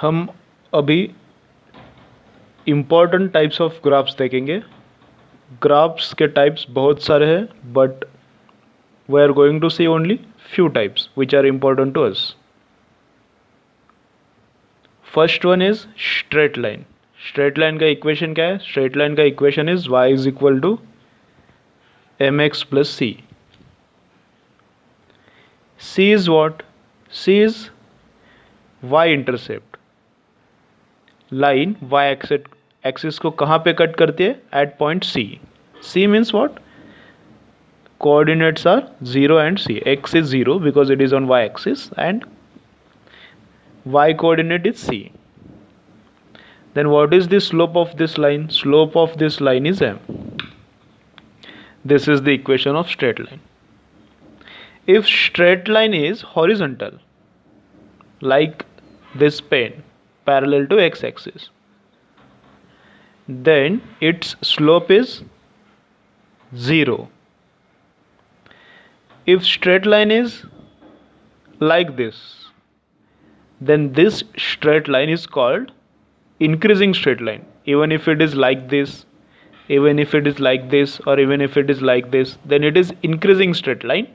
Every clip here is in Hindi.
हम अभी इम्पॉर्टेंट टाइप्स ऑफ ग्राफ्स देखेंगे। ग्राफ्स के टाइप्स बहुत सारे हैं, but we are going to see only few types which are important to us. First one is straight line. Straight line का इक्वेशन क्या है? Straight line का equation is y is equal to mx plus c. C is what? C is y intercept. Line y axis को कहाँ पे कट करती है? At point C. C means what? Coordinates are 0 and c. X is 0 because it is on y axis and y coordinate is c. Then what is the slope of this line? Slope of this line is m. This is the equation of straight line. If straight line is horizontal, like this pen parallel to x axis, then its slope is 0. If straight line is like this, then this straight line is called increasing straight line. Even if it is like this, even if it is like this, or even if it is like this, then it is increasing straight line.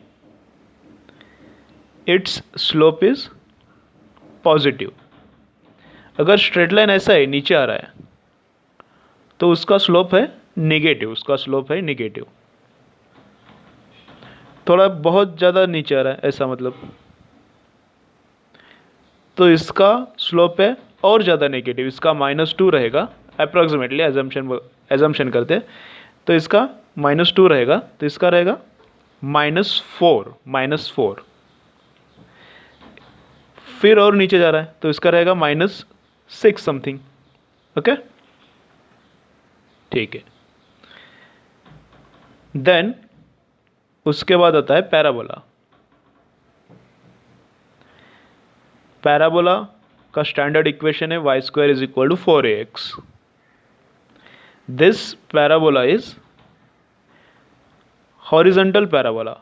Its slope is positive. अगर स्ट्रेट लाइन ऐसा है, नीचे आ रहा है, तो उसका स्लोप है नेगेटिव. उसका स्लोप है नेगेटिव. थोड़ा बहुत ज़्यादा नीचे आ रहा है ऐसा मतलब, तो इसका स्लोप है और ज़्यादा नेगेटिव. इसका -2 रहेगा अप्रॉक्सीमेटली, एजम्पशन करते हैं, तो इसका -2 रहेगा, तो इसका रहेगा -4. फिर और नीचे जा रहा है तो इसका रहेगा -6 समथिंग. ओके, ठीक है. देन उसके बाद आता है पैराबोला. पैराबोला का स्टैंडर्ड इक्वेशन है y² is equal to 4ax. This parabola is horizontal parabola.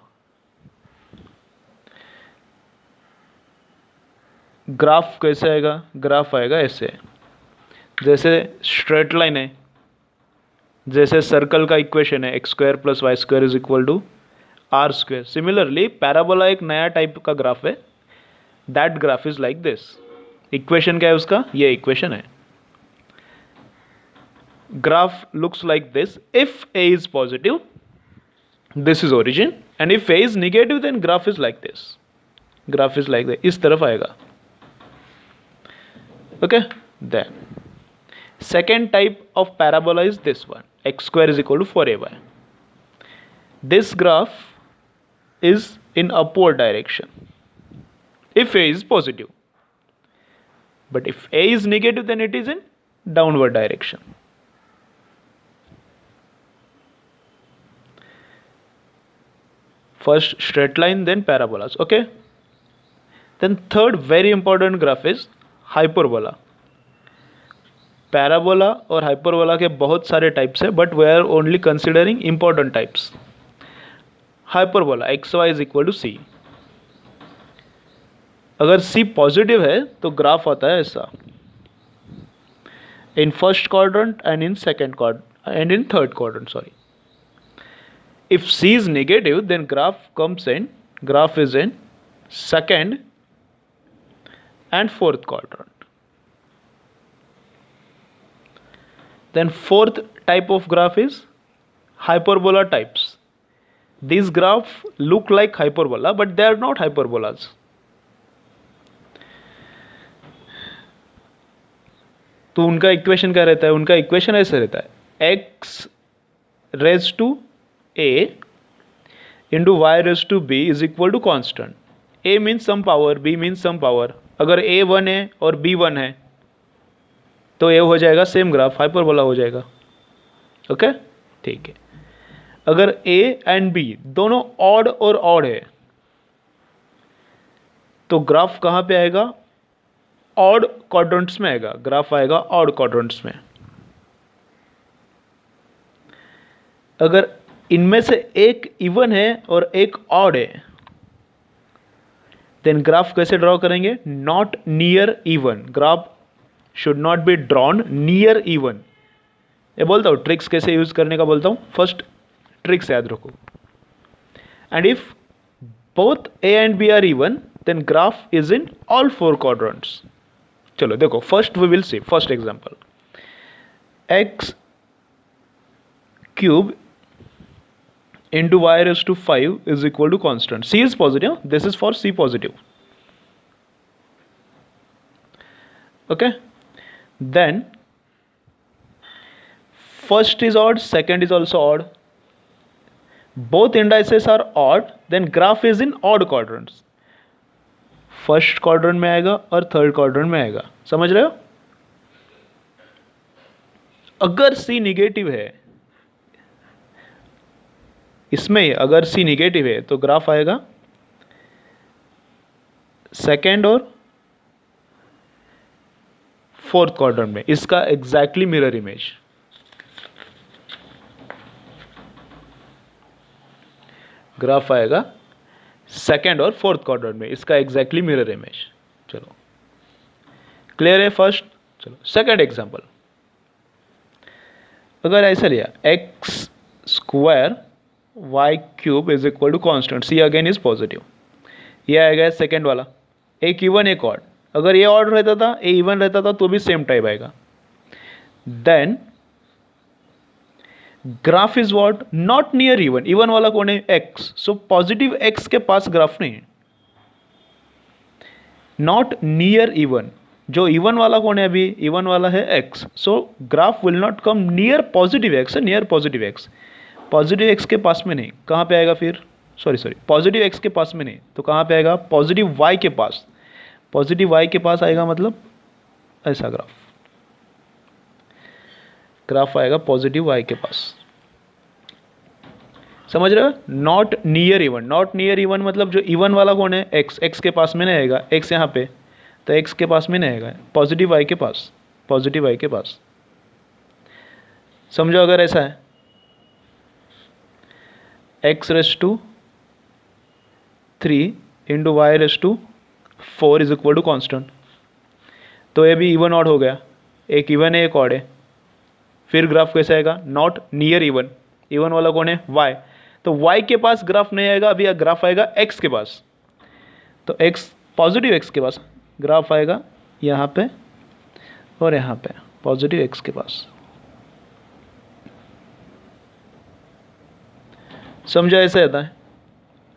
Graph कैसे आएगा? ग्राफ आएगा ऐसे, जैसे स्ट्रेट लाइन है, जैसे सर्कल का इक्वेशन है x² + y² is equal to r². Similarly parabola एक नया टाइप का ग्राफ है. That graph is like this. Equation क्या है उसका? ये इक्वेशन है. Graph looks like this. If a is positive, this is origin, and if a is negative, then graph is like this. Graph is like this. इस तरफ आएगा. Okay, then second type of parabola is this one, x² is equal to 4ay. This graph is in upward direction if a is positive, but if a is negative, then it is in downward direction. First straight line, then parabolas. Okay, then third very important graph is hyperbola. Parabola और हाइपरबोला के बहुत सारे टाइप्स है, but we are only considering important types. Hyperbola xy is equal to c. अगर c पॉजिटिव है तो ग्राफ आता है ऐसा, in first quadrant and in second quadrant and in third quadrant. Sorry, if c is negative, then graph is in second and fourth quadrant. Then fourth type of graph is hyperbola types. These graphs look like hyperbola, but they are not hyperbolas. तो उनका इक्वेशन क्या रहता है? उनका इक्वेशन ऐसे रहता है, x raised to a into y raised to b is equal to constant. a means some power, b means some power. अगर a 1 है और b 1 है तो ये हो जाएगा सेम ग्राफ, हाइपरबोला हो जाएगा. ओके, ठीक है. अगर a एंड b दोनों ऑड और ऑड है तो ग्राफ कहाँ पे आएगा? ऑड क्वाड्रेंट्स में आएगा. ग्राफ आएगा ऑड क्वाड्रेंट्स में. अगर इनमें से एक इवन है और एक ऑड है, देन ग्राफ कैसे ड्रॉ करेंगे? Not near even. Graph should not be drawn near even. ये बोलता हूँ ट्रिक्स कैसे यूज करने का बोलता हूँ, फर्स्ट ट्रिक्स याद रखो। And if both A and B are even then graph is in all four quadrants. चलो देखो, first we will see first example, x cube into y raised to 5 is equal to constant. C is positive. This is for C positive. Okay. Then first is odd, second is also odd. Both indices are odd. Then graph is in odd quadrants. First quadrant में आएगा और थर्ड क्वाड्रेंट में आएगा, समझ रहे हो? अगर C निगेटिव है इसमें, अगर C निगेटिव है तो ग्राफ आएगा सेकेंड और फोर्थ क्वाड्रेंट में, इसका एग्जैक्टली मिरर इमेज। ग्राफ आएगा सेकेंड और फोर्थ क्वाड्रेंट में, इसका एग्जैक्टली मिरर इमेज। चलो क्लियर है फर्स्ट। चलो सेकेंड एग्जांपल, अगर ऐसा लिया x square y cube is equal to constant, C again is positive, ये आएगा सेकेंड वाला, एक इवन एक ऑड। अगर ये ऑड रहता था, ए इवन रहता था तो भी सेम टाइप आएगा। Then graph is what, not near even, even वाला कौन है? एक्स, सो पॉजिटिव एक्स के पास ग्राफ नहीं है। नॉट नियर इवन, जो इवन वाला कौन है? अभी इवन वाला है x, so graph will not come near positive x, near positive x. Positive x के पास में नहीं, कहां पे आएगा फिर? सॉरी पॉजिटिव एक्स के पास में नहीं तो कहां पे आएगा? पॉजिटिव वाई के पास। पॉजिटिव वाई के पास आएगा मतलब ऐसा ग्राफ आएगा पॉजिटिव वाई के पास, समझ रहे हो? Not near even, not near even मतलब जो इवन वाला कौन है? एक्स, एक्स के पास में नहीं आएगा, एक्स यहाँ पे तो एक्स के पास में नहीं आएगा, पॉजिटिव वाई के पास, पॉजिटिव वाई के पास। समझो अगर ऐसा है x raise to 3 into y raise to 4 is equal to constant, तो ये भी इवन ऑड हो गया, एक इवन है एक ऑड है। फिर ग्राफ कैसे आएगा? नॉट नियर इवन, इवन वाला कौन है? वाई, तो वाई के पास ग्राफ नहीं आएगा, अभी ग्राफ आएगा एक्स के पास, तो एक्स पॉजिटिव एक्स के पास ग्राफ आएगा यहाँ पे और यहाँ पे पॉजिटिव एक्स के पास। समझा? ऐसे आता है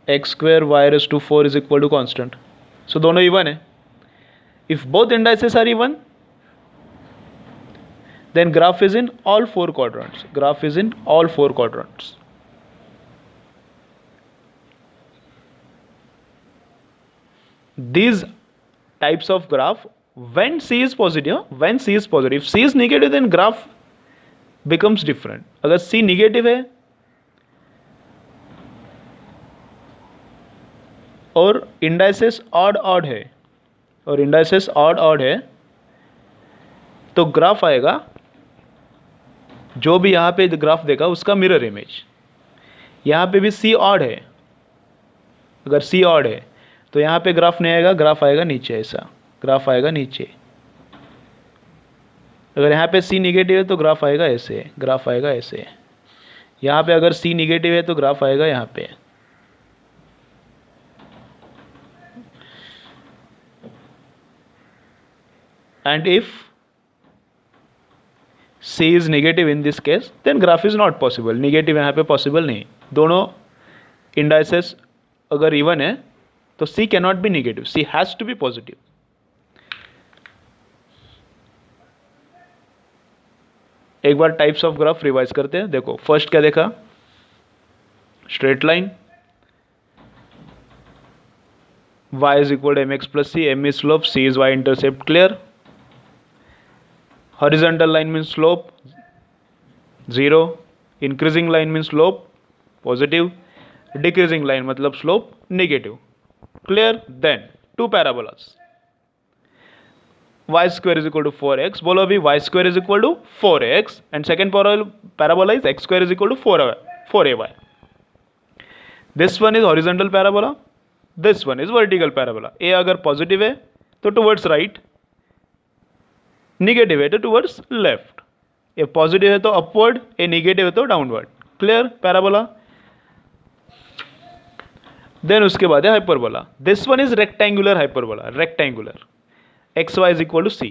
X square Y raise to 4 is equal to constant, so दोनों इवन है। If both indices are even then graph is in all four quadrants, graph is in all four quadrants. These types of graph, when C is positive, when C is positive, if C is negative then graph becomes different. अगर C negative है और indices odd है और indices odd है तो ग्राफ आएगा, जो भी यहाँ पे ग्राफ देगा उसका मिरर इमेज। यहाँ पे भी सी ऑड है, अगर सी ऑड है तो यहाँ पे ग्राफ नहीं आएगा, ग्राफ आएगा नीचे, ऐसा ग्राफ आएगा नीचे। अगर यहाँ पे सी निगेटिव है तो ग्राफ आएगा ऐसे, ग्राफ आएगा ऐसे। यहाँ पे अगर सी निगेटिव है तो ग्राफ आएगा यहाँ पे। And if C is negative in this case, then graph is not possible. Negative यहाँ पे possible नहीं। दोनों indices अगर even है तो C cannot be negative, C has to be positive. एक बार टाइप्स ऑफ ग्राफ रिवाइज करते हैं। देखो फर्स्ट क्या देखा? Straight line, y is equal to mx plus c, m is slope, c is y intercept, clear? Horizontal line means slope 0, increasing line means slope positive, decreasing line मतलब slope negative, clear? Then two parabolas, y square is equal to 4x, बोलो अभी y square is equal to 4x and second parabola is x square is equal to 4ay. This one is horizontal parabola, this one is vertical parabola. A अगर positive है तो towards right, निगेटिव है तो टुवर्ड्स लेफ्ट, ए पॉजिटिव है तो अपवर्ड, ए निगेटिव है तो डाउनवर्ड. Clear parabola. देन उसके बाद है hyperbola. This one is rectangular hyperbola. Rectangular. X Y is equal to C.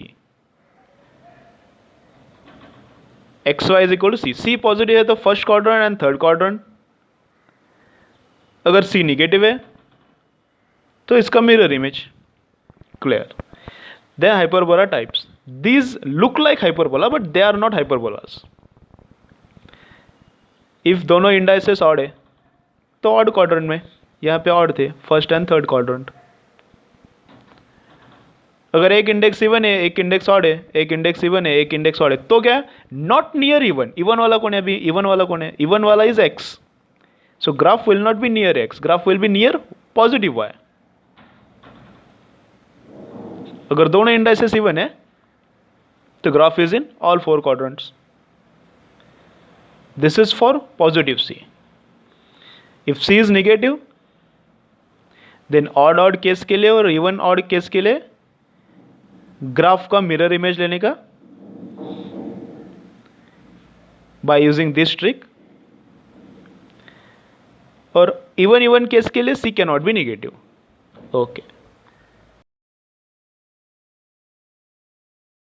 X Y is equal to C. C positive है तो first quadrant and third quadrant. अगर सी निगेटिव है तो इसका mirror image. Clear. They are hyperbola types. These look like hyperbola but they are not hyperbolas. If दोनों indices odd है तो odd quadrant में, यहाँ पे odd थे फर्स्ट एंड थर्ड क्वाड्रेंट. अगर एक इंडेक्स इवन है, एक इंडेक्स ऑड है, एक इंडेक्स इवन है, एक इंडेक्स ऑड है, तो क्या नॉट नियर इवन. इवन वाला कौन है अभी? इवन वाला कौन है? इवन वाला is X. So graph will not be near X, graph will be near positive Y. अगर दोनों इंडाइसेस इवन है तो graph is in all four quadrants. This is for positive C. If C is negative then odd odd case के लिए और इवन ऑड केस के लिए ग्राफ का मिरर इमेज लेने का बाय यूजिंग दिस ट्रिक. और इवन इवन केस के लिए C can not be negative. Okay.